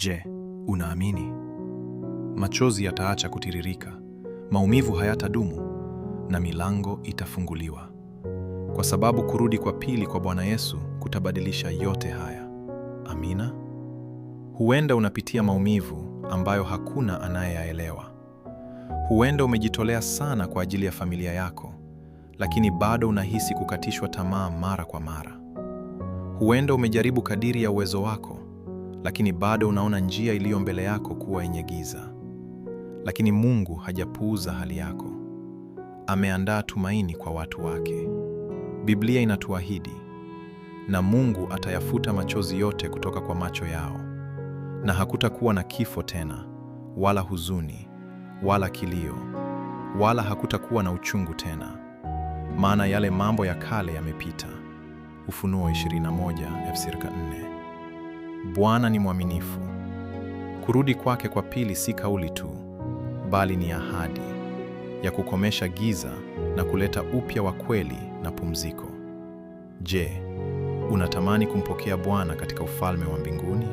Je, unaamini? Machozi yataacha kutiririka, maumivu hayatadumu na milango itafunguliwa. Kwa sababu kurudi kwa pili kwa Bwana Yesu kutabadilisha yote haya. Amina. Huenda unapitia maumivu ambayo hakuna anayeyaelewa. Huenda umejitolea sana kwa ajili ya familia yako, lakini bado unahisi kukatishwa tamaa mara kwa mara. Huenda umejaribu kadiri ya uwezo wako, lakini bado unaona njia iliyo mbele yako kuwa yenye giza. Lakini Mungu hajapuuza hali yako. Ameandaa tumaini kwa watu wake. Biblia inatuahidi, na Mungu atayafuta machozi yote kutoka kwa macho yao, na hakutakuwa na kifo tena, wala huzuni, wala kilio, wala hakutakuwa na uchungu tena, maana yale mambo ya kale yamepita. Ufunuo 21:4. Bwana ni mwaminifu. Kurudi kwake kwa pili si kauli tu, bali ni ahadi ya kukomesha giza na kuleta upya wa kweli na pumziko. Je, unatamani kumpokea Bwana katika ufalme wa mbinguni?